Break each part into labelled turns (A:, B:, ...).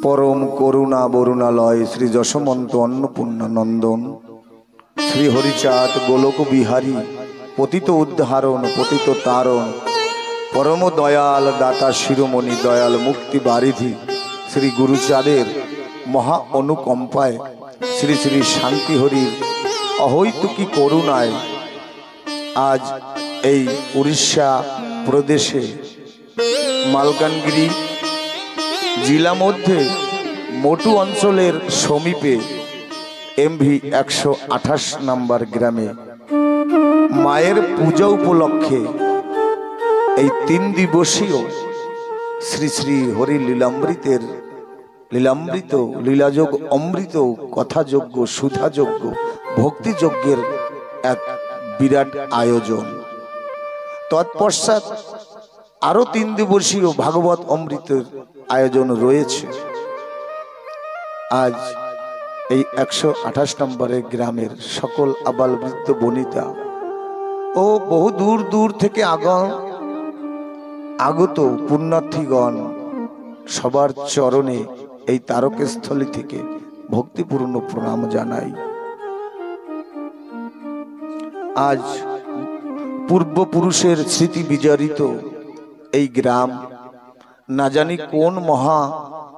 A: परम करुणा बरुणालय श्री यशोमंत अन्नपूर्णा नंदन श्री हरिचाँद गोलोक बिहारी पतित उद्धारण पतित तारण परम दयाल दाता शिरोमणि दयाल मुक्ति बारिधि श्री गुरुचाँदेर महा अनुकंपाय श्री श्री शांति हरिर अहैतुकी करुणाय आज এই उड़ीसा प्रदेशे मालकानगिरी जिला मध्य मोटू अंचलेर समीपे एमभि 128 नम्बर ग्रामे मायेर पूजा उपलक्षे এই 3 दिवसीय श्री श्री हरि लीलामृतेर लीलामृत लीलायोग अमृत कथायोग्य सुधायोग्य भक्तियज्ञेर एक विराट आयोजन। तत्पश्चात आरो 3 दिवसीय भागवत अमृतेर आयोजन रयेछे। आज এই 128 नम्बरे ग्रामेर सकल आबाल वृद्ध बनिता ओ बहु दूर दूर थेके आगत पुण्यार्थीगण सबार चरणे এই तारकस्थली थेके भक्तिपूर्ण प्रणाम जानाई। आज पूर्वपुरुषेर स्मृति विजड़ित এই ग्राम ना जानी कोन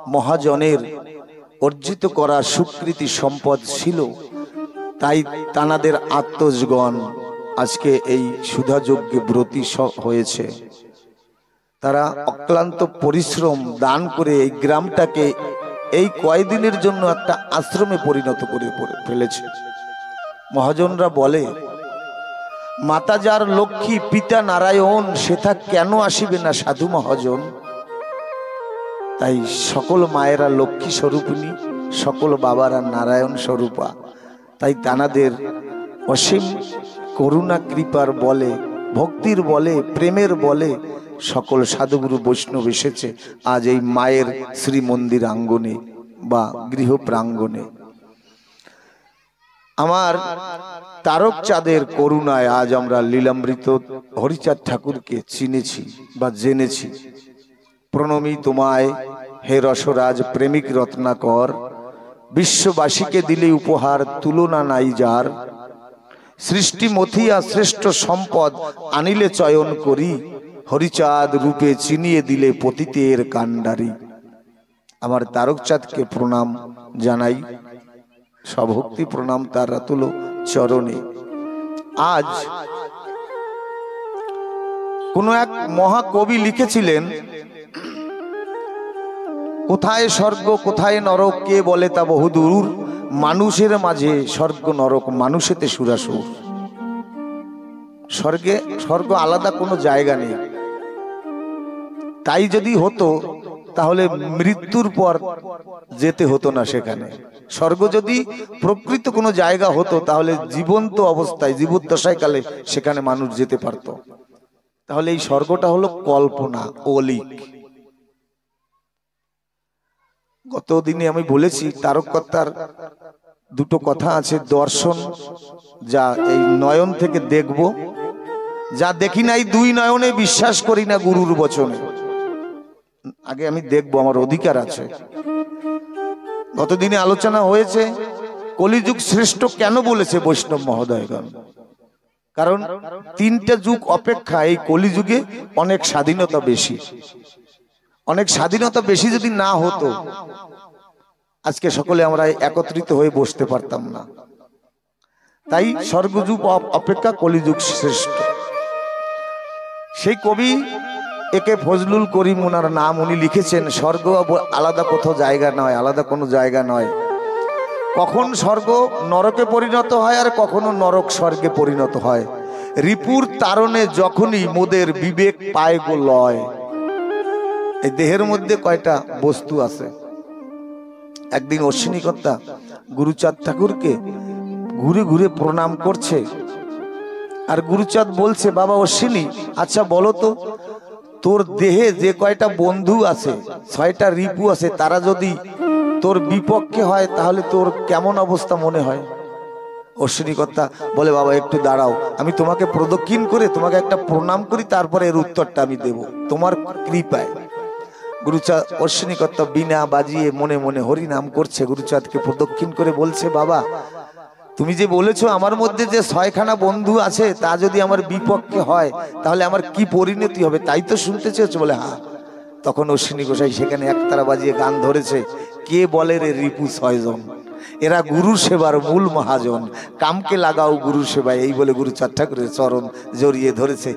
A: महाजनेर अर्जित करा सुकृति सम्पद छिलो ताई तानादेर आत्मजगण आजके এই सुधायज्ञे ब्रती হয়েছে। तारा अक्लान्त परिश्रम दान करे এই গ্রামটাকে এই কয়েকদিনের জন্য একটা আশ্রমে পরিণত করে ফেলেছে। মহাজনরা বলে माता जार लक्ष्मी पिता नारायण सेथा केन आसिबे ना साधु महाजन। ताई सकल मायेरा लक्ष्मी स्वरूपिणी सकल बाबारा नारायण स्वरूपा ताई तानादेर असीम करुणा कृपार बले भक्तिर बले प्रेमेर बले सकल साधुगुरु वैष्णव एसेছে आज এই मायेर श्री मंदिर आंगने बा गृह प्रांगणे। आमार तारक चाँदेर करुणाय आज आमरा लीलामृत हरिचाँद ठाकुर के चिनेछि बा जेनेछि। प्रणमी तुम्हाय हे रसराज प्रेमिक रत्नाकर विश्ववासी के दिले उपहार तुलना नाई जार सृष्टि मथिया श्रेष्ठ सम्पद आनिले चयन करी हरिचाँद रूपे चिनिए दिले पतितेर कांडारी। आमार तारक चाँद के प्रणाम जानाई सभक्ति प्रणाम तार तुलो चरणे। आज कोनो एक महाकवि लिखेছিলেন कोथाय स्वर्ग कोथाय नरक के बोले ता बहुदूर मानुषेर माझे स्वर्ग नरक मानुषेते सुरासुर। स्वर्गे स्वर्ग आलादा कोनो जायगा नेই ताई यदि हतो ताहले मृत्युर पर जेते हतो ना सेखाने। स्वर्ग यदि प्रकृत कोनो जायगा हतो ताहले जीवंत अवस्थाय जीवद्दशाय काले सेखाने मानुष जेते पारतो। ताहले এই স্বর্গটা হলো কল্পনা অলিক। গত দিনে আমি বলেছি তারককর্তার দুটো কথা আছে দর্শন যা এই নয়ন থেকে দেখব যা দেখি নাই দুই নয়নে বিশ্বাস করি না গুরুর বচনে। आगे आमी देखबो आमार अधिकार आछे। गत दिने आलोचना होयेछे कलिजुग श्रेष्ठ केन बोलेछे वैष्णव महोदयगण। कारण 3टा जुग अपेक्षा এই कलिजुगे अनेक स्वाधीनता बेशी। अनेक स्वाधीनता बेशी यदि ना हतो आजके सकले आमरा एकत्रित हये बसते पारताम ना। ताई स्वर्गजुग अपेक्षा कलिजुग श्रेष्ठ। सेई कवि एके फजलुल करीम उनार नाम उनी लिखेছেন स्वर्ग आलादा कोथाओ जायगा नय आलादा कोनो जायगा नय। कखन स्वर्ग नरके परिणत हय और कखनो नरक स्वर्गे परिणत हय। रिपुर तारणे जखनी मोदेर विवेक पाय गो लय। এই দেহের মধ্যে কয়টা বস্তু আছে। একদিন অশ্বিনীকর্তা গুরুচাঁদ ঠাকুরকে ঘুরে ঘুরে প্রণাম করছে আর গুরুচাঁদ বলছে বাবা অশ্বিনী আচ্ছা বলো তো তোর দেহে যে কয়টা বন্ধু আছে 6টা রিপু আছে তারা যদি তোর বিপক্ষে হয় তাহলে তোর কেমন অবস্থা মনে হয়। অশ্বিনীকর্তা বলে বাবা একটু দাঁড়াও আমি তোমাকে প্রদক্ষিণ করে তোমাকে একটা প্রণাম করি তারপরে এর উত্তরটা আমি দেব তোমার কৃপায়। গুরুচাঁদ অশ্বিনী কর্তা বিনা বাজিয়ে মনে মনে হরি নাম করছে। গুরুচাঁদকে প্রদক্ষিণ করে বলছে, বাবা তুমি যে বলেছো আমার মধ্যে যে 6খানা বন্ধু আছে তা যদি আমার বিপক্ষে হয় তাহলে আমার কি পরিণতি হবে, তাই তো শুনতে চেয়েছো? বলে হ্যাঁ। তখন অশ্বিনী গোসাই সেখানে একতারা বাজিয়ে গান ধরেছে, কে বলে রে রিপু 6 জন, এরা গুরু সেবার মূল মহাজন, কামকে লাগাও গুরু সেবায়। এই বলে গুরুচাঁদ ঠাকুরের চরণ জড়িয়ে ধরেছে।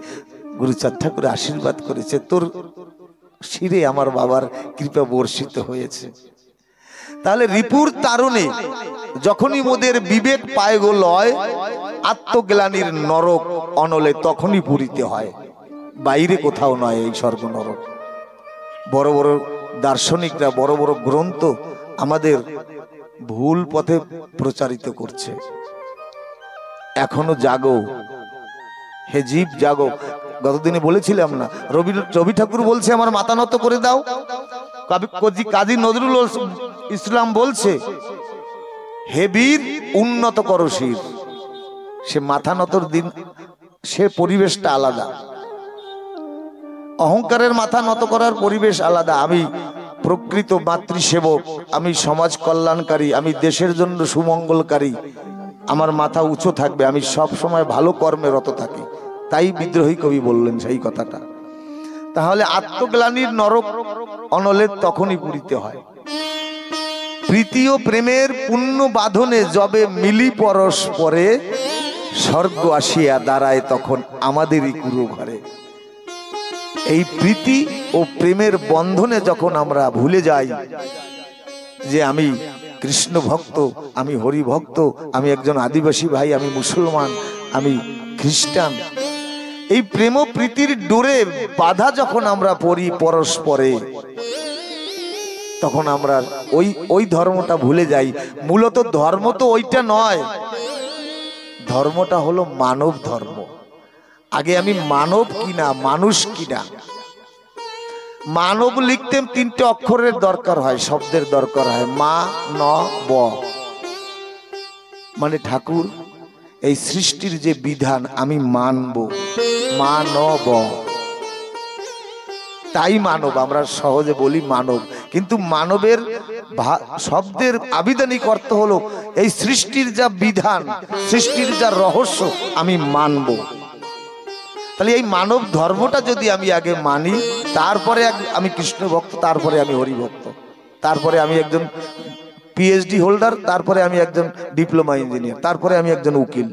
A: গুরুচাঁদ ঠাকুর আশীর্বাদ করেছে, তোর শিরে আমার বাবার কৃপা বর্ষিত হয়েছে। তাহলে রিপুর তারণে যখনই মোদের বিবেক পায় গো লয়, আত্মগ্লানির নরক অনলে তখনই পুরিতে হয়, বাইরে কোথাও নয় এই স্বর্গ নরক। বড় বড় দার্শনিকরা বড় বড় গ্রন্থ আমাদের ভুল পথে প্রচারিত করছে। এখনো জাগো হে জীব জাগো। গতদিনে বলেছিলাম না, রবি ঠাকুর বলছে আমার মাথা নত করে দাও। কাজী নজরুল ইসলাম বলছে হে বীর উন্নত করো শির। সে মাথা নতর দিন, সে পরিবেশটা আলাদা। অহংকারের মাথা নত করার পরিবেশ আলাদা। আমি প্রকৃত মাতৃসেবক, আমি সমাজ কল্যাণকারী, আমি দেশের জন্য সুমঙ্গলকারী, আমার মাথা উঁচু থাকবে, আমি সব সময় ভালো কর্মে রত থাকি। তাই বিদ্রোহী কবি বললেন সেই কথাটা। তাহলে আত্মগ্লানির নরক অনলে তখনই পুরিতে হয়। প্রীতি ও প্রেমের পুণ্য বাঁধনে যবে মিলি পরস্পরে, স্বর্গ আসিয়া দাঁড়ায় তখন আমাদেরই কুরু ঘরে। এই প্রীতি ও প্রেমের বন্ধনে যখন আমরা ভুলে যাই যে আমি কৃষ্ণ ভক্ত, আমি হরি ভক্ত, আমি একজন আদিবাসী ভাই, আমি মুসলমান, আমি খ্রিস্টান, এই প্রেম প্রীতির ডোরে বাধা যখন আমরা পড়ি পরস্পরে, তখন আমরা ওই ধর্মটা ভুলে যাই। মূলত ধর্ম তো ওইটা নয়, ধর্মটা হলো মানব ধর্ম। আগে আমি মানব কিনা মানুষ কিনা। মানব লিখতে 3টে অক্ষরের দরকার হয়, শব্দের দরকার হয়, মা ন ব। মানে ঠাকুর এই সৃষ্টির যে বিধান আমি মানব, মানব, তাই মানব। আমরা সহজে বলি মানব, কিন্তু মানবের শব্দের আবিধানিক অর্থ হলো এই সৃষ্টির যা বিধান, সৃষ্টির যা রহস্য আমি মানব। তাহলে এই মানব ধর্মটা যদি আমি আগে মানি, তারপরে আমি কৃষ্ণ ভক্ত, তারপরে আমি হরি ভক্ত, তারপরে আমি একজন পিএইচডি হোল্ডার, তারপরে আমি একজন ডিপ্লোমা ইঞ্জিনিয়ার, তারপরে আমি একজন উকিল।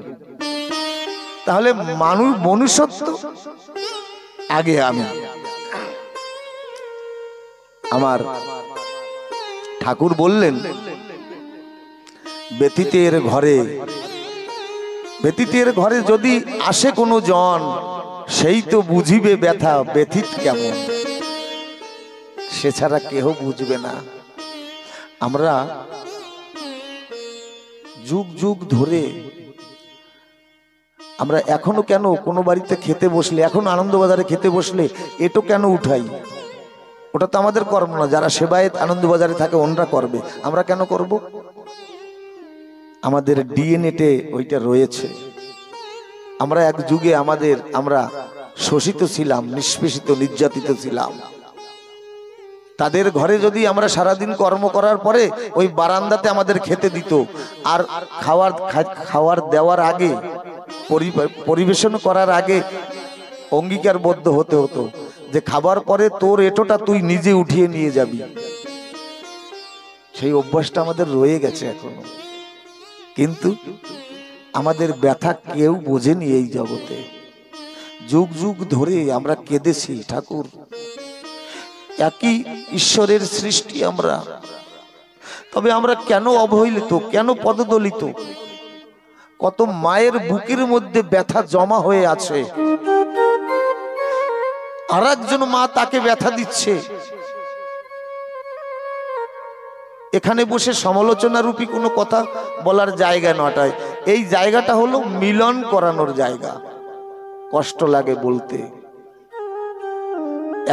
A: তাহলে মনুষ্যত্ব আগে আমি। আমার ঠাকুর বললেন ব্যতীতের ঘরে, ব্যতীতের ঘরে যদি আসে কোনো জন, সেই তো বুঝিবে ব্যথা ব্যথিত কেমন, সে ছাড়া কেহ বুঝবে না। আমরা যুগ যুগ ধরে আমরা এখনো কেন কোনো বাড়িতে খেতে বসলে, এখন আনন্দবাজারে খেতে বসলে এটো কেন উঠাই? ওটা তো আমাদের কর্ম না, যারা সেবায়েত আনন্দবাজারে থাকে ওনরা করবে, আমরা কেন করব? আমাদের ডিএনএতে ওইটা রয়েছে। আমরা এক যুগে আমরা শোষিত ছিলাম, নিষ্পেষিত, নির্যাতিত ছিলাম। তাদের ঘরে যদি আমরা সারাদিন কর্ম করার পরে ওই বারান্দাতে আমাদের খেতে দিত, আর খাওয়ার দেওয়ার আগে, পরিবেশন করার আগে অঙ্গীকারবদ্ধ হতে হতো যে খাবার পরে তোর এটোটা তুই নিজে উঠিয়ে নিয়ে যাবি। সেই অভ্যাসটা আমাদের রয়ে গেছে এখনো, কিন্তু আমাদের ব্যথা কেউ বোঝেনি এই জগতে। যুগ যুগ ধরে আমরা কেঁদেছি, ঠাকুর একই ঈশ্বরের সৃষ্টি আমরা, তবে আমরা কেন অবহেলিত, কেন পদদলিত? কত মায়ের বুকের মধ্যে ব্যথা জমা হয়ে আছে, আর একজন মা তাকে ব্যথা দিচ্ছে। এখানে বসে সমালোচনা রূপী কোনো কথা বলার জায়গা নটায়, এই জায়গাটা হলো মিলন করানোর জায়গা। কষ্ট লাগে বলতে,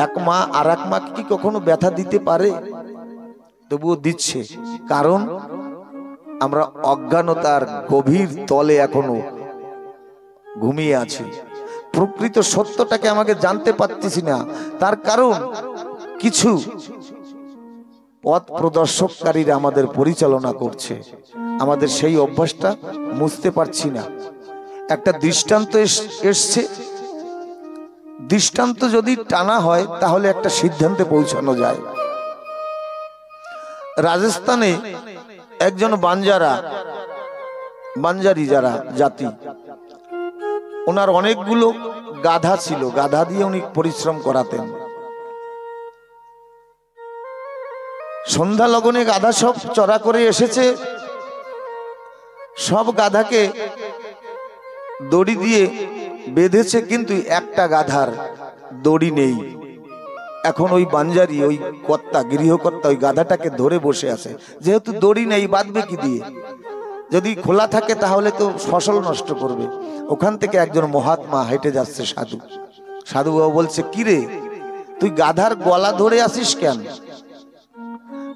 A: এক মা আর এক মাকে কি কখনো ব্যথা দিতে পারে? তবুও দিচ্ছে, কারণ আমরা অজ্ঞানতার গভীর তলে এখনো ঘুমিয়ে আছি। প্রকৃত সত্যটাকে আমাকে জানতে পারতেছি না, তার কারণ কিছু পথ প্রদর্শককারীরা আমাদের পরিচালনা করছে, আমাদের সেই অভ্যাসটা মুছতে পারছি না। একটা দৃষ্টান্ত এসছে, দৃষ্টান্ত যদি টানা হয় তাহলে একটা সিদ্ধান্তে পৌঁছানো যায়। রাজস্থানে একজন বাঞ্জারি যারা জাতি, ওনার অনেকগুলো গাধা ছিল, গাধা দিয়ে উনি পরিশ্রম করাতেন। সন্ধ্যা লগনে গাধা সব চড়া করে এসেছে, সব গাধাকে দড়ি দিয়ে বেঁধেছে, কিন্তু একটা গাধার দড়ি নেই। এখন ওই বাঞ্জারি, ওই কর্তা, গৃহকর্তা ওই গাধাটাকে ধরে বসে আছে, যেহেতু দড়ি নেই বাঁধবে কি দিয়ে? যদি খোলা থাকে তাহলে তো ফসল নষ্ট করবে। ওখান থেকে একজন মহাত্মা হেঁটে যাচ্ছে, সাধু বাবা বলছে, কিরে তুই গাধার গলা ধরে আসিস কেন?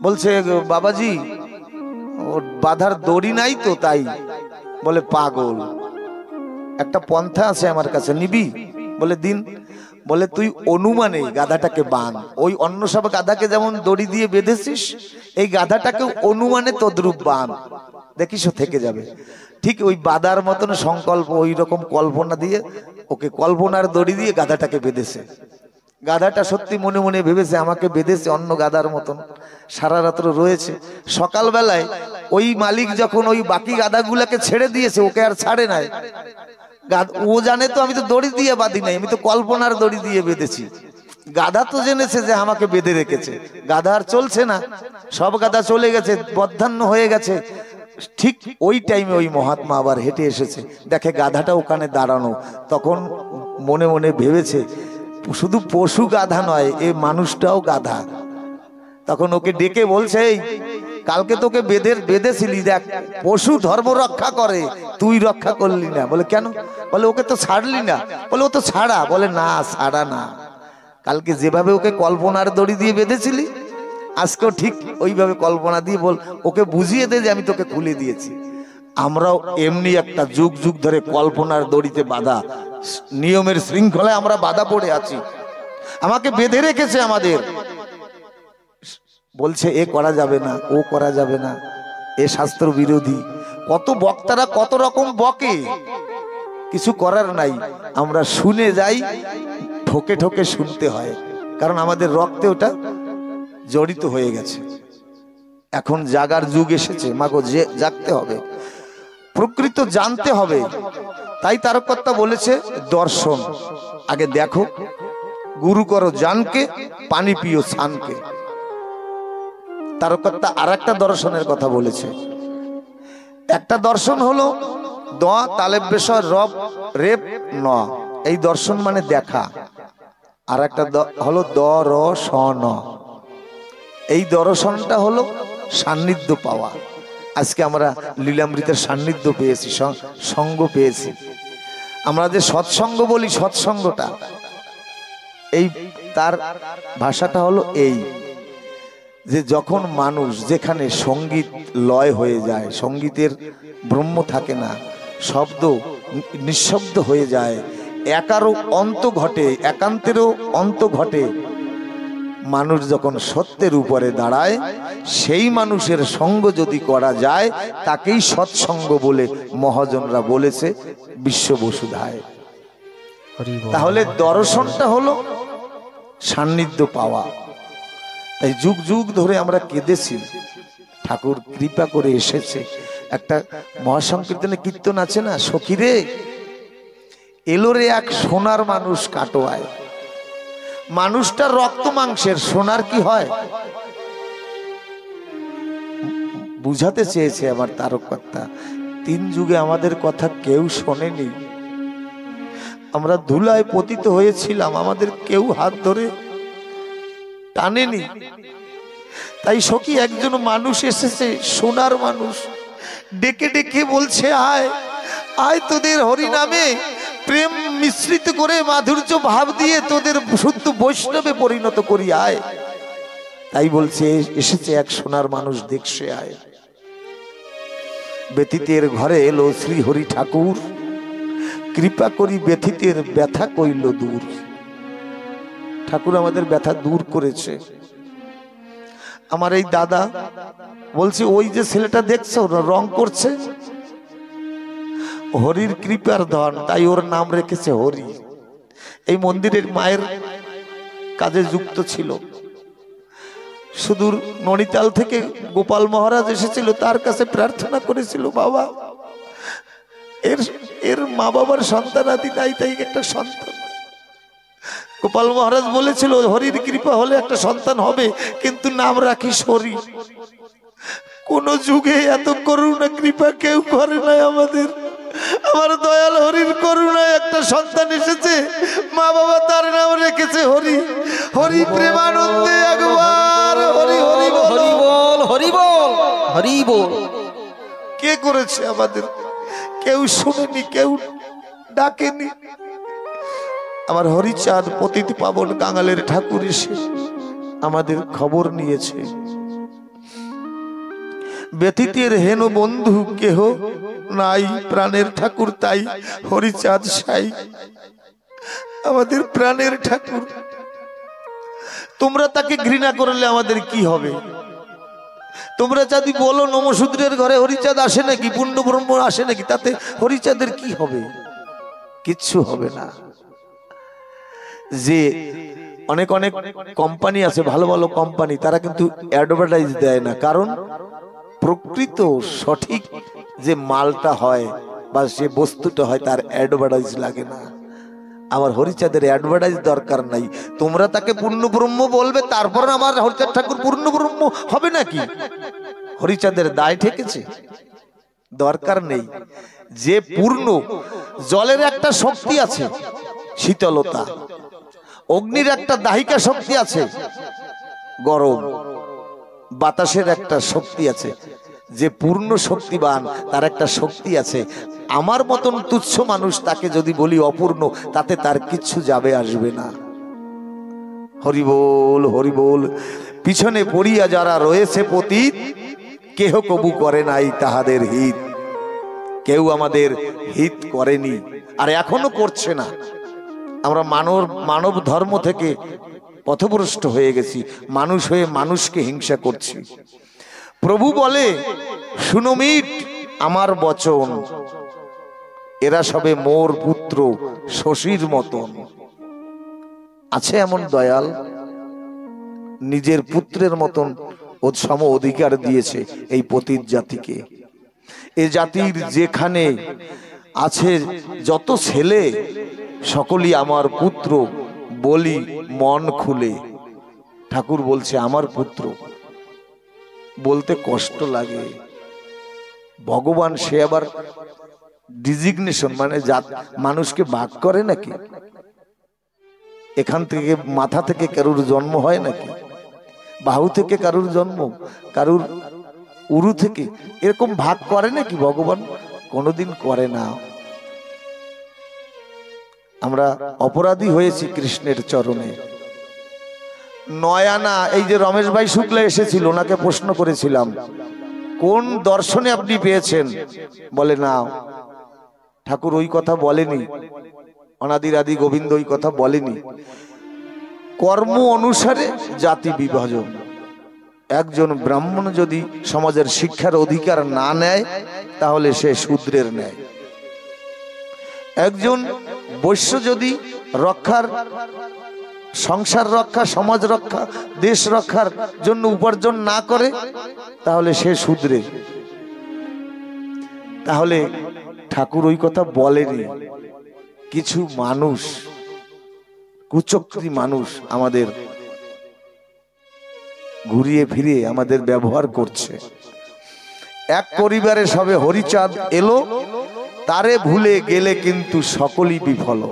A: বলছে, বাবাজি ওর বাঁধার দড়ি নাই তো তাই। বলে, পাগল, একটা পন্থা আছে আমার কাছে, নিবি? বলে, দিন। বলে, তুই অনুমানে গাধাটাকে বাঁধ, ওই অন্য সব গাধাকে যেমন দড়ি দিয়ে বেঁধেছিস, এই গাধাটাকে অনুমানে তদ্রূপ বাঁধ, দেখিস ও থেকে যাবে। ঠিক ওই বাঁধার মতন সংকল্প, ওই রকম কল্পনা দিয়ে ওকে কল্পনার দড়ি দিয়ে গাধাটাকে বেঁধেছে। গাধাটা সত্যি মনে মনে ভেবেছে আমাকে বেঁধেছে অন্য গাধার মতন, সারা রাত্র রয়েছে। সকালবেলায় ওই মালিক যখন ওই বাকি গাধাগুলাকে ছেড়ে দিয়েছে, ওকে আর ছাড়ে নাই। ও জানে তো আমি তো দড়ি দিয়ে বাঁধি নাই, আমি তো কল্পনার দড়ি দিয়ে বেঁধেছি। গাধা তো জেনেছে যে আমাকে বেঁধে রেখেছে, গাধা আর চলছে না, সব গাধা চলে গেছে, বদ্ধান্য হয়ে গেছে। ঠিক ওই টাইমে ওই মহাত্মা আবার হেঁটে এসেছে, দেখে গাধাটা ওখানে দাঁড়ানো। তখন মনে মনে ভেবেছে, শুধু পশু গাধা নয়, এ মানুষটাও গাধা। তখন ওকে ডেকে বলছে, এই কালকে তোকে বেঁধেছিলি, দেখ পশু ধর্ম রক্ষা করে, তুই রক্ষা করলি না। বলে, কেন? বলে, ওকে তো ছাড়লি না। বলে, ও তো ছাড়া। বলে, না, ছাড়া না, কালকে যেভাবে ওকে কল্পনার দড়ি দিয়ে বেঁধেছিলি, আজকেও ঠিক ওইভাবে কল্পনা দিয়ে বল, ওকে বুঝিয়ে দে যে আমি তোকে খুলে দিয়েছি। আমরাও এমনি একটা যুগ যুগ ধরে কল্পনার দড়িতে বাঁধা, নিয়মের শৃঙ্খলায় আমরা বাঁধা পড়ে আছি, আমাকে বেঁধে রেখেছে আমাদের। বলছে, এ করা যাবে না, ও করা যাবে না, এ শাস্ত্র বিরোধী। কত বক্তারা কত রকম বকে, কিছু করার নাই, আমরা শুনে যাই, ঠকে ঠকে শুনতে হয়, কারণ আমাদের রক্তে ওটা জড়িত হয়ে গেছে। এখন জাগার যুগ এসেছে, মাগো জাগতে হবে, প্রকৃত জানতে হবে। তাই তারকর্তা বলেছে, দর্শন আগে দেখো, গুরু করো জানকে, পানি পিও ছানকে। তারকর্তা আর একটা দর্শনের কথা বলেছে। একটা দর্শন হলো দ তালেব বেশর রব রেপ ন, এই দর্শন মানে দেখা। আর একটা হলো দ র স ন, এই দর্শনটা হলো সান্নিধ্য পাওয়া। আজকে আমরা লীলামৃতের সান্নিধ্য পেয়েছি, সঙ্গ পেয়েছি। আমরা যে সৎসঙ্গ বলি, সৎসঙ্গটা এই, তার ভাষাটা হলো এই যে যখন মানুষ, যেখানে সঙ্গীত লয় হয়ে যায়, সঙ্গীতের ব্রহ্ম থাকে না, শব্দ নিঃশব্দ হয়ে যায়, একারও অন্ত ঘটে, একান্তেরও অন্ত ঘটে, মানুষ যখন সত্যের উপরে দাঁড়ায়, সেই মানুষের সঙ্গ যদি করা যায়, তাকেই সৎসঙ্গ বলে মহাজনরা বলেছে বিশ্ব বসুধায়। তাহলে দর্শনটা হলো সান্নিধ্য পাওয়া। তাই যুগ যুগ ধরে আমরা কেঁদেছি, ঠাকুর কৃপা করে এসেছে। একটা মহাসংকীর্তনে কীর্তন আছে না, সখীরে এলো রে এক সোনার মানুষ কাটোয়ায়। মানুষটা রক্ত মাংসের, সোনার কি হয়? বুঝাতে চেয়েছে আমার তারকর্তা। তিন যুগে আমাদের কথা কেউ শোনেনি, আমরা ধুলায় পতিত হয়েছিলাম, আমাদের কেউ হাত ধরে টানেনি। তাই সখী একজন মানুষ এসেছে, সোনার মানুষ, ডেকে ডেকে বলছে, আয় আয়, তোদের হরিনামে প্রেম মিশ্রিত করে মাধুর্য ভাব দিয়ে তোদের শুদ্ধ বৈষ্ণবে পরিণত করি, আয়। তাই বলছে, এসেছে এক সোনার মানুষ, দেখছে আয়। ব্যথিতের ঘরে এলো শ্রী হরি ঠাকুর, কৃপা করি ব্যথিতের ব্যথা কইল দূর। ঠাকুর আমাদের ব্যথা দূর করেছে। আমার এই দাদা বলছে, ওই যে ছেলেটা দেখছো রং করছে, হরির কৃপার ধন, তাই ওর নাম রেখেছে হরি। এই মন্দিরের মায়ের কাজে যুক্ত ছিল। সুদূর ননিতাল থেকে গোপাল মহারাজ এসেছিল, তার কাছে প্রার্থনা করেছিল, বাবা এর মা বাবার সন্তানাদি নাই, তাই একটা সন্তান। গোপাল মহারাজ বলেছিল, হরির কৃপা হলে একটা সন্তান হবে, কিন্তু নাম রাখিস হরি। কোন যুগে এত করুণা কৃপা কেউ করে নাই আমাদের। আমার দয়াল হরির করুণায় একটা সন্তান এসেছে, মা বাবা তার নাম রেখেছে হরি। হরি প্রেমানন্দে একবার হরি হরি হরি বল, হরি বল, হরি বল। কে করেছে আমাদের? কেউ শুনেনি, কেউ ডাকেনি। আমার হরিচাঁদ পতিত পাবন কাঙালের ঠাকুর এসে আমাদের খবর নিয়েছে। ব্যতীতের হেন বন্ধু কেহ নাই, প্রাণের ঠাকুর তাই হরিচাঁদ সাই, আমাদের প্রাণের ঠাকুর। তোমরা তাকে ঘৃণা করলে আমাদের কি হবে? তোমরা যদি বলো নমশূদ্রের ঘরে হরিচাঁদ আসে নাকি, পূর্ণ ব্রহ্ম আসে নাকি, তাতে হরিচাঁদের কি হবে? কিচ্ছু হবে না। যে অনেক অনেক কোম্পানি আছে, ভালো ভালো কোম্পানি, তারা কিন্তু অ্যাডভার্টাইজ দেয় না, কারণ প্রকৃত সঠিক যে মালটা হয় বা যে বস্তুটা হয় তার অ্যাডভার্টাইজ লাগে না। আমার হরিচাঁদের অ্যাডভার্টাইজ দরকার নাই। তোমরা তাকে পূর্ণ ব্রহ্ম বলবে, তারপর আমার হরিচাঁদ ঠাকুর পূর্ণ ব্রহ্ম হবে নাকি? হরিচাঁদের দায় ঠেকেছে? দরকার নেই। যে পূর্ণ, জলের একটা শক্তি আছে শীতলতা, অগ্নির একটা দাহিকা শক্তি আছে গরম, বাতাসের একটা শক্তি আছে। যে পূর্ণ শক্তিবান তার একটা শক্তি আছে। আমার মতন তুচ্ছ মানুষ তাকে যদি বলি অপূর্ণ, তাতে তার কিচ্ছু যাবে আসবে না। হরি বল, হরি বল। পিছনে পড়িয়া যারা রয়েছে পতিত, কেহ কবু করে নাই তাহাদের হিত। কেউ আমাদের হিত করেনি, আর এখনো করছে না। আমরা মানব ধর্ম থেকে পথভ্রষ্ট হয়ে গেছি, মানুষ হয়ে মানুষকে হিংসা করছি। প্রভু বলে, শুনো মিট আমার বচন, এরা সবে মোর পুত্র শশীর মতন। আছে এমন দয়াল, নিজের পুত্রের মতন সম অধিকার দিয়েছে এই পতিত জাতিকে। এ জাতির যেখানে আছে যত ছেলে, সকলই আমার পুত্র বলি মন খুলে। ঠাকুর বলছে আমার পুত্র, বলতে কষ্ট লাগে। ভগবান সে আবার ডিজিগনেশন, মানে মানুষকে ভাগ করে নাকি? এখান থেকে মাথা থেকে কারুর জন্ম হয় নাকি? বাহু থেকে কারুর জন্ম, কারুর উরু থেকে, এরকম ভাগ করে নাকি ভগবান? কোনোদিন করে না। আমরা অপরাধী হয়েছি কৃষ্ণের চরণে। নয়ানা, এই যে রমেশ ভাই শুক্লা এসেছিল, ওনাকে প্রশ্ন করেছিলাম কোন দর্শনে আপনি পেয়েছেন? বলে না, ঠাকুর ওই কথা বলেনি, অনাদির আদি গোবিন্দ ওই কথা বলেনি। কর্ম অনুসারে জাতি বিভাজন। একজন ব্রাহ্মণ যদি সমাজের শিক্ষার অধিকার না নেয়, তাহলে সে শূদ্রের ন্যায়। একজন বৈশ্য যদি সংসার রক্ষা, সমাজ রক্ষা, দেশ রক্ষার জন্য উপার্জন না করে, তাহলে সে শূদ্রে। তাহলে ঠাকুর ওই কথা বলেনি। কিছু মানুষ, কুচক্রী মানুষ আমাদের ঘুরিয়ে ফিরিয়ে আমাদের ব্যবহার করছে। এক পরিবারে সবে হরিচাঁদ এলো, তারে ভুলে গেলে কিন্তু সকলই বিফল।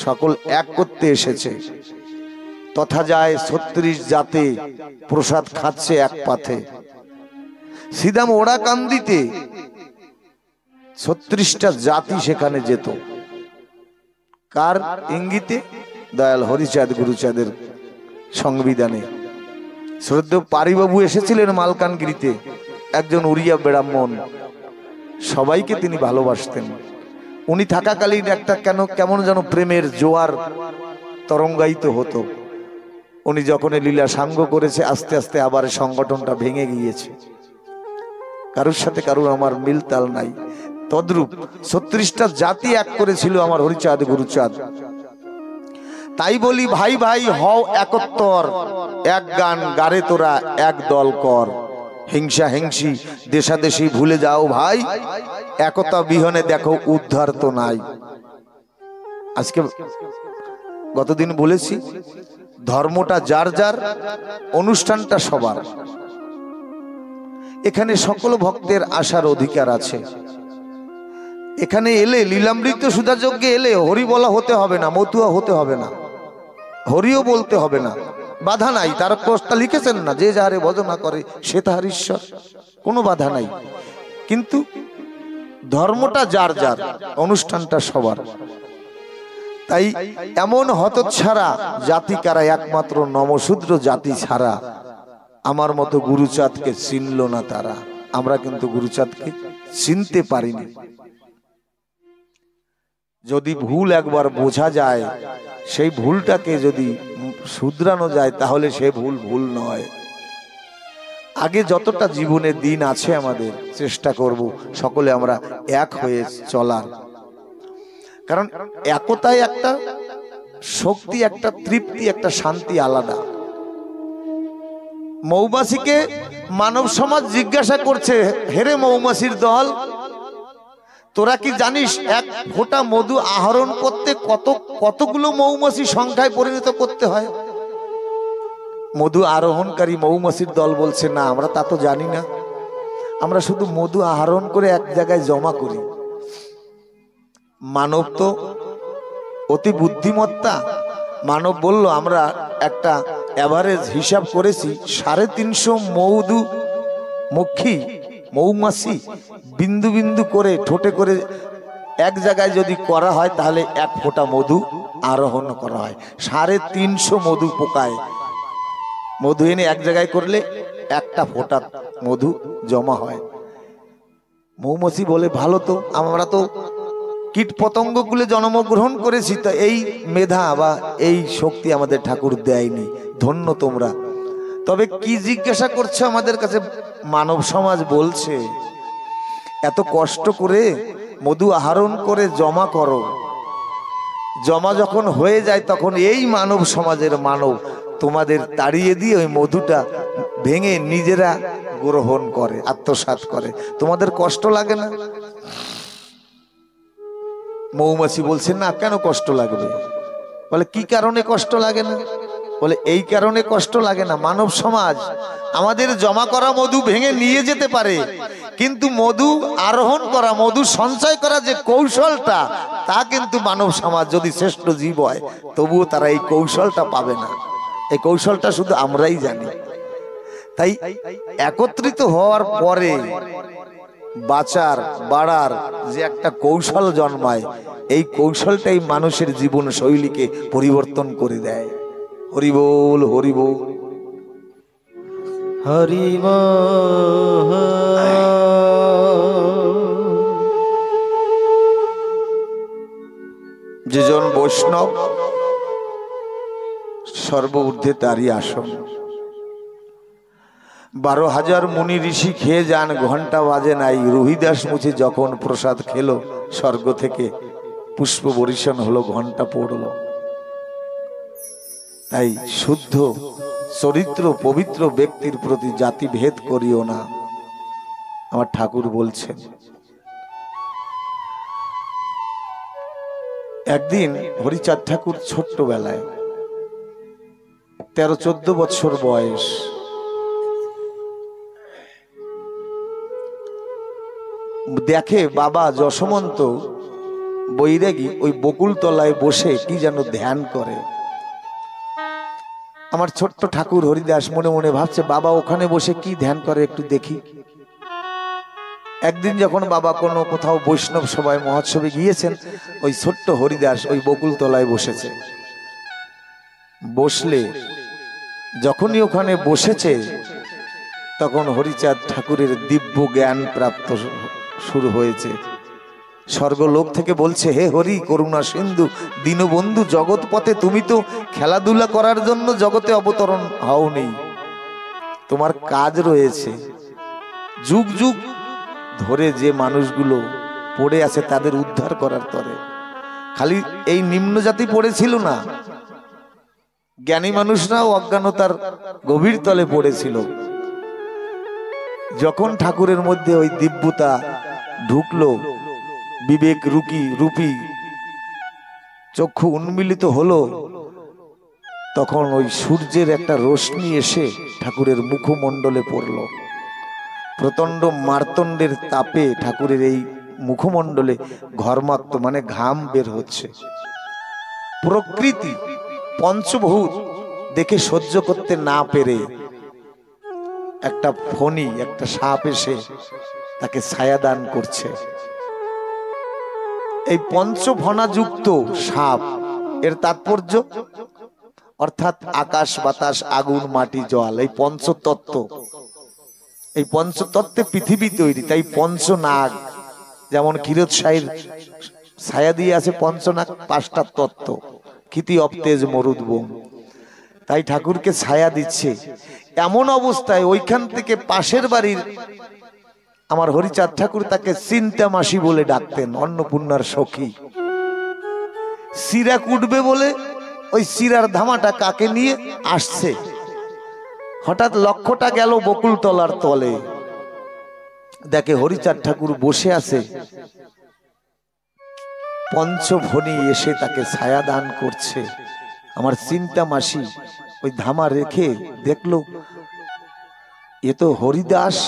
A: সকল এক করতে এসেছে, তথা যায় 36 জাতে প্রসাদ খাচ্ছে এক পাথে। সিদাম ওড়া কান্দিতে 36টা জাতি সেখানে যেত। কার ইঙ্গিতে? দয়াল হরিচাঁদ গুরুচাঁদের সংবিধানে। শ্রদ্ধেয় পারিবাবু এসেছিলেন মালকানগিরিতে, একজন উড়িয়া ব্রাহ্মণ। সবাইকে তিনি ভালোবাসতেন। উনি থাকাকালীন একটা কেমন যেন প্রেমের জোয়ার তরঙ্গায়িত হতো। উনি যখন লীলা সাঙ্গ করেছে আস্তে আস্তে আবার সংগঠনটা ভেঙে গিয়েছে। কারোর সাথে কারোর আমার মিল তাল নাই। তদ্রূপ 36টা জাতি এক করেছিল আমার হরিচাঁদ গুরুচাঁদ। তাই বলি ভাই ভাই হও একত্তর, এক গান গারে তোরা এক দল কর। হিংসা হিংসি দেশাদেশি ভুলে যাও ভাই, একতা বিহনে দেখো উদ্ধার তো নাই। আজকে গতদিন বলেছি ধর্মটা যার যার, অনুষ্ঠানটা সবার। এখানে সকল ভক্তের আসার অধিকার আছে। এখানে এলে লীলামৃত সুধাযজ্ঞে এলে হরি বলা হতে হবে না, মতুয়া হতে হবে না, হরিও বলতে হবে না, বাধা নাই। তার কষ্টা লিখেছেন না, যে যাহারে ভজনা করে সে তাহার ঈশ্বর, কোনো বাধা নাই। কিন্তু ধর্মটা যার যার, অনুষ্ঠানটা সবার। তাই এমন হতচ্ছাড়া জাতি কারা, একমাত্র নমশূদ্র জাতি ছাড়া আমার মতো গুরুচাঁদকে চিনল না তারা। আমরা কিন্তু গুরুচাঁদকে চিনতে পারিনি। যদি ভুল একবার বোঝা যায়, সেই ভুলটাকে যদি শুধরানো যায়, তাহলে সে ভুল ভুল নয়। আগে যতটা জীবনের দিন আছে আমাদের, চেষ্টা করব সকলে আমরা এক হয়ে চলার। কারণ একতায় একটা শক্তি, একটা তৃপ্তি, একটা শান্তি আলাদা। মৌমাছিকে মানব সমাজ জিজ্ঞাসা করছে, হেরে মৌমাছির দল, তোরা কি জানিস এক ফোঁটা মধু আহরণ করতে কতগুলো মৌমাছি সংখ্যায় পরিণত করতে হয়? মধু আরোহণকারী মৌমাছির দল বলছে, না আমরা তা তো জানি না, আমরা শুধু মধু আহরণ করে এক জায়গায় জমা করি। মানব তো অতি বুদ্ধিমত্তা। মানব বলল, আমরা একটা এভারেজ হিসাব করেছি, 350 মৌমাছি বিন্দু বিন্দু করে ঠোঁটে করে এক জায়গায় যদি করা হয়, তাহলে এক ফোঁটা মধু আরোহণ করা হয়। 350 মধু পোকায় মধু এনে এক জায়গায় করলে একটা ফোঁটা মধু জমা হয়। মৌমাছি বলে, ভালো তো, আমরা তো কীট পতঙ্গগুলো জন্মগ্রহণ করেছি, তা এই মেধা বা এই শক্তি আমাদের ঠাকুর দেয়নি, ধন্য তোমরা। তবে কি জিজ্ঞাসা করছে আমাদের কাছে? মানব সমাজ বলছে, এত কষ্ট করে মধু আহরণ করে জমা করো, জমা যখন হয়ে যায় তখন এই মানব সমাজের মানব তোমাদের তাড়িয়ে দিয়ে ওই মধুটা ভেঙে নিজেরা গ্রহণ করে, আত্মসাৎ করে। তোমাদের কষ্ট লাগে না? মৌমাছি বলছে, না, কেন কষ্ট লাগবে? বলে, কি কারণে কষ্ট লাগে না? বলে, এই কারণে কষ্ট লাগে না, মানব সমাজ আমাদের জমা করা মধু ভেঙে নিয়ে যেতে পারে, কিন্তু মধু আরোহণ করা, মধু সঞ্চয় করা যে কৌশলটা, তা কিন্তু মানব সমাজ যদি শ্রেষ্ঠ জীব হয় তবুও তারা এই কৌশলটা পাবে না। এই কৌশলটা শুধু আমরাই জানি। তাই একত্রিত হওয়ার পরে বাঁচার বাড়ার যে একটা কৌশল জন্মায়, এই কৌশলটাই মানুষের জীবন শৈলীকে পরিবর্তন করে দেয়। হরি বল, হরি বল, হরি বল। যেজন বৈষ্ণব সর্ব ঊর্ধ্বে তারই আসন। 12,000 মুনি ঋষি খেয়ে যান, ঘন্টা বাজে নাই। রোহিদাস মুছে যখন প্রসাদ খেলো, স্বর্গ থেকে পুষ্প বর্ষণ হলো, ঘন্টা পড়লো। তাই শুদ্ধ চরিত্র পবিত্র ব্যক্তির প্রতি জাতি ভেদ করিও না, আমার ঠাকুর বলছেন। একদিন হরিচাঁদ ঠাকুর ছোট্টবেলায়, 13-14 বছর বয়স, দেখে বাবা যশোমন্ত বৈরাগী ওই বকুল তলায় বসে কি যেন ধ্যান করে। আমার ছোট্ট ঠাকুর হরিদাস মনে মনে ভাবছে, বাবা ওখানে বসে কি ধ্যান করে, একটু দেখি। একদিন যখন বাবা কোনো কোথাও বৈষ্ণব সভায় মহোৎসবে গিয়েছেন, ওই ছোট্ট হরিদাস ওই বকুল তলায় বসেছে। বসলে যখনই ওখানে বসেছে, তখন হরিচাঁদ ঠাকুরের দিব্য জ্ঞান প্রাপ্ত শুরু হয়েছে। স্বর্গলোক থেকে বলছে, হে হরি করুণা সিন্ধু দীনবন্ধু জগৎ পথে, তুমি তো খেলাধুলা করার জন্য জগতে অবতরণ হওনি, তোমার কাজ রয়েছে। যুগ যুগ ধরে যে মানুষগুলো পড়ে আছে তাদের উদ্ধার করার তরে। খালি এই নিম্ন জাতি পড়েছিল না, জ্ঞানী মানুষরাও অজ্ঞানতার গভীর তলে পড়েছিল। যখন ঠাকুরের মধ্যে ওই দিব্যতা ঢুকলো, বিবেক রূপী চক্ষু উন্মিলিত হলো, তখন ওই সূর্যের একটা রশ্মি এসে ঠাকুরের মুখমণ্ডলে পড়ল। প্রচণ্ড মার্তণ্ডের তাপে ঠাকুরের এই মুখমণ্ডলে ঘর্মাক্ত মানে ঘাম বের হচ্ছে। প্রকৃতি পঞ্চভূত দেখে সহ্য করতে না পেরে একটা ফণি, একটা সাপ এসে তাকে ছায়া দান করছে। এই পঞ্চফণাযুক্ত সাপ এর তাৎপর্য অর্থাৎ আকাশ বাতাস আগুন মাটি জল, এই পঞ্চতত্ত্ব, এই পঞ্চতত্ত্বে পৃথিবী তৈরি। তাই পঞ্চনাগ, যেমন ক্ষীরোদ সাহির ছায়া দিয়ে আছে পঞ্চনাগ, পাঁচটা তত্ত্ব, ক্ষিতি অবতেজ মরুদ্বম। তাই ঠাকুরকে ছায়া দিচ্ছে। এমন অবস্থায় ওইখান থেকে পাশের বাড়ির আমার হরিচাঁদ ঠাকুর তাকে চিন্তা মাসি বলে ডাকতেন, অন্নপূর্ণার সখী। শিরা কুটবে বলে ওই শিরার ধামাটা কাকে নিয়ে আসছে, হঠাৎ লক্ষ্যটা গেল বকুলতলার তলে। দেখে হরিচাঁদ ঠাকুর বসে আছে, পঞ্চভণি এসে তাকে ছায়া দান করছে। আমার চিন্তা মাসি ওই ধামা রেখে দেখলো এ তো হরিদাস,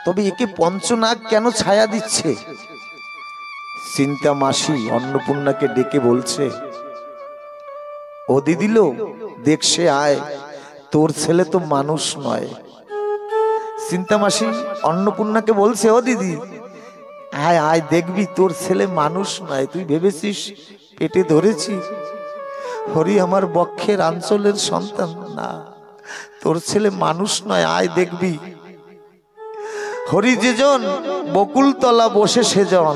A: তবে একে পঞ্চনাগ কেন ছায়া দিচ্ছে? চিন্তা মাসি অন্নপূর্ণাকে ডেকে বলছে, ও দিদিলো দেখছে আয়, তোর ছেলে তো মানুষ নয়। চিন্তা মাসি অন্নপূর্ণাকে বলছে, ও দিদি আয় আয়, দেখবি তোর ছেলে মানুষ নয়, তুই ভেবেছিস পেটে ধরেছি? হরি আমার বক্ষের আঞ্চলের সন্তান না, তোর ছেলে মানুষ নয়, আয় দেখবি। হরি যেজন বকুলতলা বসে সেজন,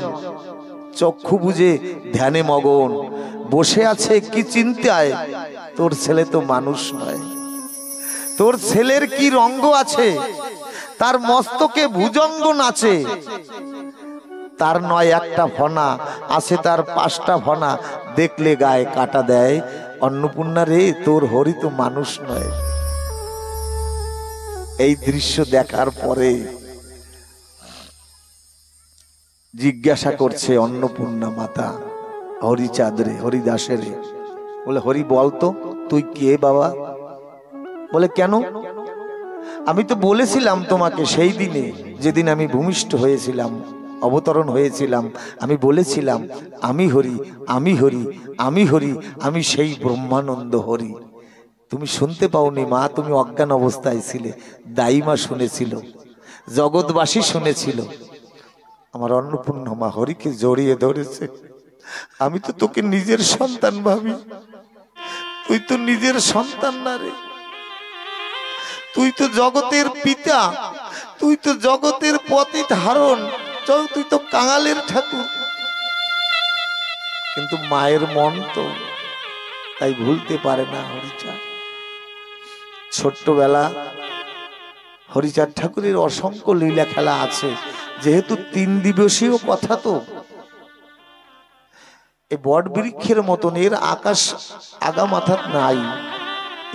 A: চক্ষু বুঝে ধ্যানে মগন বসে আছে কি চিন্তায়, তোর ছেলে তো মানুষ নয়। তোর ছেলের কি রঙ্গ আছে, তার মস্তকে ভুজঙ্গ নাচে, তার নয় একটা ফনা আছে, তার পাঁচটা ফনা, দেখলে গায়ে কাটা দেয়। অন্নপূর্ণা রে, তোর হরি তো মানুষ নয়। এই দৃশ্য দেখার পরে জিজ্ঞাসা করছে অন্নপূর্ণা মাতা হরিচাঁদ রে, হরিদাসে রে, বলে হরি বলতো তুই কে বাবা? বলে কেন? আমি তো বলেছিলাম তোমাকে সেই দিনে, যেদিন আমি ভূমিষ্ঠ হয়েছিলাম, অবতরণ হয়েছিলাম, আমি বলেছিলাম আমি হরি, আমি হরি, আমি হরি, আমি সেই ব্রহ্মানন্দ হরি। তুমি শুনতে পাওনি মা, তুমি অজ্ঞান অবস্থায় ছিলে। দাইমা শুনেছিল, জগৎবাসী শুনেছিল। আমার অন্নপূর্ণা মা হরিকে জড়িয়ে ধরেছে। আমি তো তোকে নিজের সন্তান ভাবি, তুই তো নিজের সন্তান না রে, তুই তো জগতের পিতা, তুই তো জগতের পথে ধারণ, তুই তো কাঙালের ঠাকুর। কিন্তু মায়ের মন তো তাই ভুলতে পারে না হরিচাঁদ। ছোট্টবেলা হরিচাঁদ ঠাকুরের অসংখ্য লীলা খেলা আছে, যেহেতু 3 দিবসীয় কথা, তো এই বট বৃক্ষের মতন এর আকাশ আগা মাথা নাই,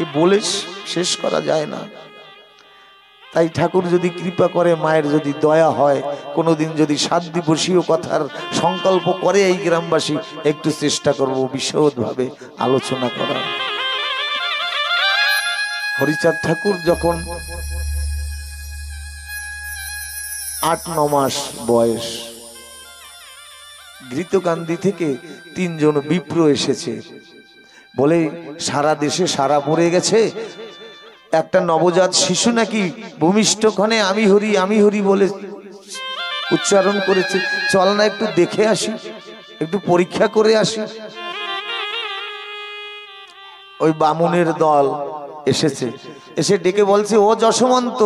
A: এ বলে শেষ করা যায় না। তাই ঠাকুর যদি কৃপা করে, মায়ের যদি দয়া হয়, কোনোদিন যদি 7 দিবসীয় কথার সংকল্প করে এই গ্রামবাসী, একটু চেষ্টা করব বিশদভাবে আলোচনা করার। হরিচাঁদ ঠাকুর যখন 8-9 মাস বয়স, ঘৃতকান্দি থেকে 3 জন বিপ্র এসেছে, বলে সারা দেশে সারা পড়ে গেছে, একটা নবজাত শিশু নাকি ভূমিষ্ঠক্ষণে আমি হরি আমি হরি বলে উচ্চারণ করেছে, চল না একটু দেখে আসি, একটু পরীক্ষা করে আসি। ওই বামুনের দল এসেছে, এসে ডেকে বলছে, ও যশোমন্ত,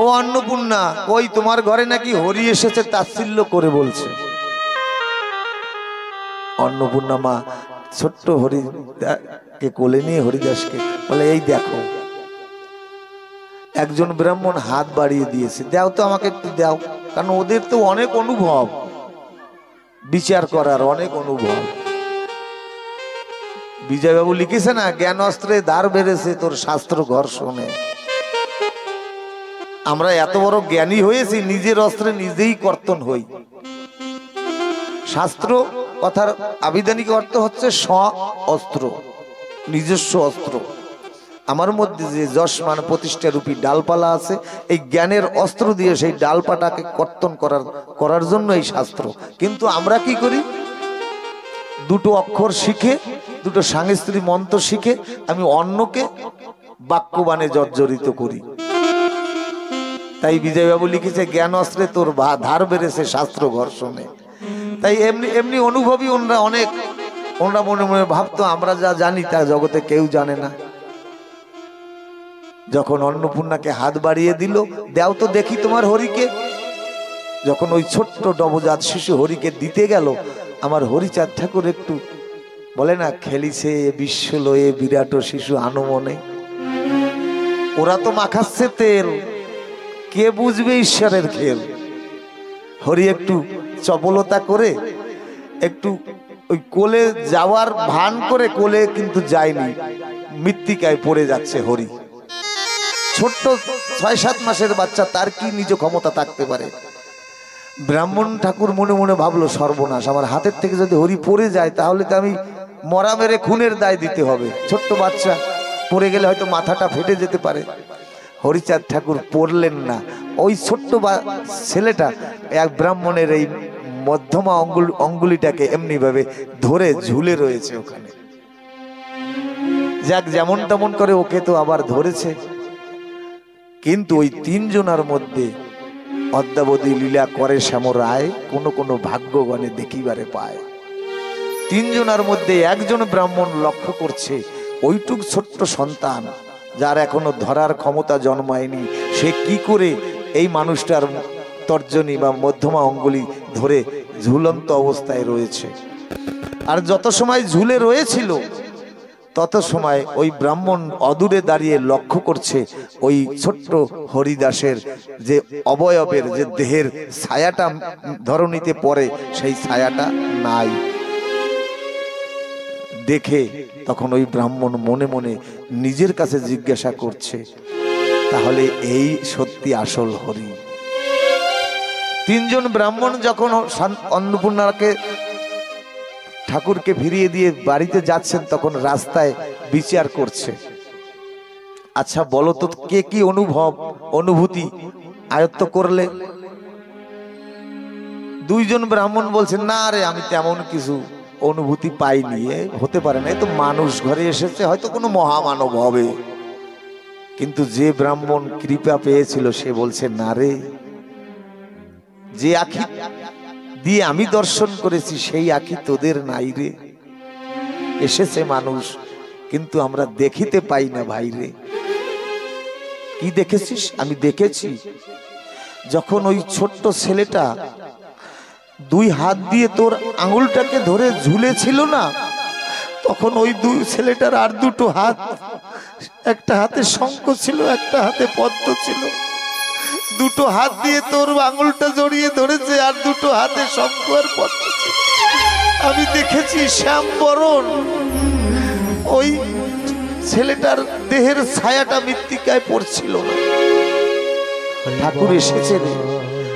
A: ও অন্নপূর্ণা, ওই তোমার ঘরে নাকি হরি এসেছে, তাচ্ছিল্য করে বলছে। अन्नपूर्णा मा ছোট্ট হরিকে কোলে নিয়ে হরিদাসকে বলে, এই দেখো একজন ব্রাহ্মণ হাত বাড়িয়ে দিয়েছে, দাও তো আমাকে একটু দাও। কারণ ওদের তো অনেক অনুভব, বিচার করার অনেক অনুভব। বিজয়বাবু লিখেছে না, জ্ঞান অস্ত্রে দ্বার বেড়েছে তোর শাস্ত্র ঘর্ষণে। আমরা এত বড় জ্ঞানী হয়েছি, নিজের অস্ত্রে নিজেই কর্তন হই। শাস্ত্র কথার আবিধানিক অর্থ হচ্ছে স্ব অস্ত্র, নিজস্ব অস্ত্র। আমার মধ্যে যে যশমান প্রতিষ্ঠা রূপী ডালপালা আছে, এই জ্ঞানের অস্ত্র দিয়ে সেই ডালপাটাকে কর্তন করার জন্য এই শাস্ত্র। কিন্তু আমরা কি করি, দুটো অক্ষর শিখে, দুটো সাংস্কৃতিক মন্ত্র শিখে আমি অন্যকে বাক্যবাণে জর্জরিত করি। তাই বিজয়বাবু লিখেছে, জ্ঞান অস্ত্রে তোর ধার বেড়েছে শাস্ত্র ঘর্ষণে। তাই এমনি এমনি অনুভবী ওনরা অনেক, ওনরা মনে মনে ভাবতো আমরা যা জানি তা জগতে কেউ জানে না। যখন অন্নপূর্ণাকে হাত বাড়িয়ে দিল, দাও তো দেখি তোমার হরিকে। যখন ওই ছোট্ট নবজাত শিশু হরিকে দিতে গেল, আমার হরিচাঁদ ঠাকুর একটু বলে না, খেলিছে বিশ্ব লয়ে বিরাট শিশু আনমনে। ওরা তো মাখাচ্ছে তেল, কে বুঝবে ঈশ্বরের খেল। হরি একটু চপলতা করে একটু ওই কোলে যাওয়ার ভান করে, কোলে কিন্তু যায়নি, মৃত্তিকায় পড়ে যাচ্ছে হরি। ছোট্ট ৬-৭ মাসের বাচ্চা, তার কি নিজ ক্ষমতা থাকতে পারে? ব্রাহ্মণ ঠাকুর মনে মনে ভাবলো, সর্বনাশ, আমার হাতের থেকে যদি হরি পড়ে যায় তাহলে তো আমি মরা মেরে খুনের দায় দিতে হবে। ছোট্ট বাচ্চা পড়ে গেলে হয়তো মাথাটা ফেটে যেতে পারে। হরিচাঁদ ঠাকুর পড়লেন না। ওই ছোট্ট ছেলেটা এক ব্রাহ্মণের এই মধ্যমা অঙ্গুলিটাকে এমনি ভাবে ধরে ঝুলে রয়েছে ওখানে। যাক, যেমন তেমন করে ওকে তো আবার ধরেছে। কিন্তু ওই ৩ জনার মধ্যে অদ্যাবধি লীলা করে শ্যাম রায়, কোন কোন ভাগ্যগণে দেখিবারে পায়। ৩ জনার মধ্যে একজন ব্রাহ্মণ লক্ষ্য করছে, ওইটুক ছোট্ট সন্তান যার এখনো ধরার ক্ষমতা জন্মায়নি, সে কি করে এই মানুষটার তর্জনী বা মধ্যমা অঙ্গুলি ধরে ঝুলন্ত অবস্থায় রয়েছে। আর যত সময় ঝুলে রয়েছিল তত সময় ওই ব্রাহ্মণ অদূরে দাঁড়িয়ে লক্ষ্য করছে ওই ছোট্ট হরিদাসের যে অবয়বের, যে দেহের ছায়াটা ধরণীতে পড়ে, সেই ছায়াটা নাই। দেখে তখন ওই ব্রাহ্মণ মনে মনে নিজের কাছে জিজ্ঞাসা করছে, তাহলে এই সত্যি আসল হরি? ৩ জন ব্রাহ্মণ যখন অন্নপূর্ণাকে ঠাকুরকে ফিরিয়ে দিয়ে বাড়িতে যাচ্ছেন, তখন রাস্তায় বিচার করছে, আচ্ছা বলো তো, কে কি অনুভূতি আয়ত্ত করলে? 2 জন ব্রাহ্মণ বলছেন, না রে, আমি তেমন কিছু অনুভূতি পাইনি, হতে পারে না, এ তো মানুষ ঘরে এসেছে, হয়তো কোনো মহামানব হবে। কিন্তু যে ব্রাহ্মণ কৃপা পেয়েছিল সে বলছে, না রে, যে আখি দিয়ে আমি দর্শন করেছি সেই আখি তোদের নাই রে। এসেছে মানুষ, কিন্তু আমরা দেখিতে পাই না ভাই রে। কি দেখেছিস? আমি দেখেছি যখন ওই ছোট্ট ছেলেটা 2 হাত দিয়ে তোর আঙুলটাকে ধরে ঝুলেছিল না, তখন ওই 2 ছেলেটার আর 2টো হাত, একটা হাতে শঙ্খ ছিল, একটা হাতে পদ্ম ছিল, 2টো হাত দিয়ে তোর আঙুলটা জড়িয়ে ধরেছে, আর 2টো হাতে শঙ্খ আর পদ্ম ছিল। আমি দেখেছি শ্যামবরণ, ওই ছেলেটার দেহের ছায়াটা মৃত্তিকায় পড়ছিল না। ঠাকুর এসেছে রে,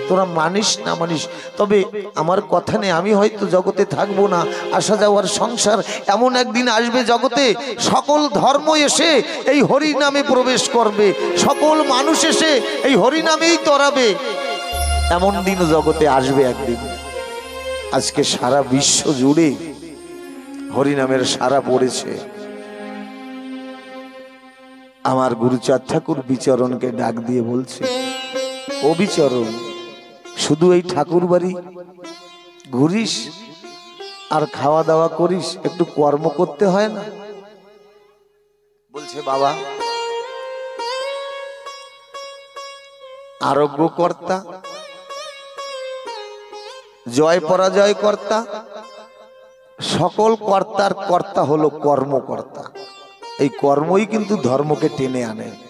A: তোরা মানিস না মানিস, তবে আমার কথা নেই, আমি হয়তো জগতে থাকবো না, আসা যাওয়ার সংসার, এমন একদিন আসবে জগতে সকল ধর্ম এসে এই হরি নামে প্রবেশ করবে, সকল মানুষ এসে এই হরি নামেই তরাবে, এমন দিন জগতে আসবে একদিন। আজকে সারা বিশ্ব জুড়ে হরি নামের সারা পড়েছে। আমার গুরুচাঁদ ঠাকুর বিচরণকে ডাক দিয়ে বলছে, ও বিচরণ, শুধু এই ঠাকুর বাড়ি ঘুরিস আর খাওয়া দাওয়া করিস, একটু কর্ম করতে হয় না? বলছে, বাবা, আরোগ্য কর্তা, জয় পরাজয় কর্তা, সকল কর্তার কর্তা হলো কর্মকর্তা। এই কর্মই কিন্তু ধর্মকে টেনে আনে।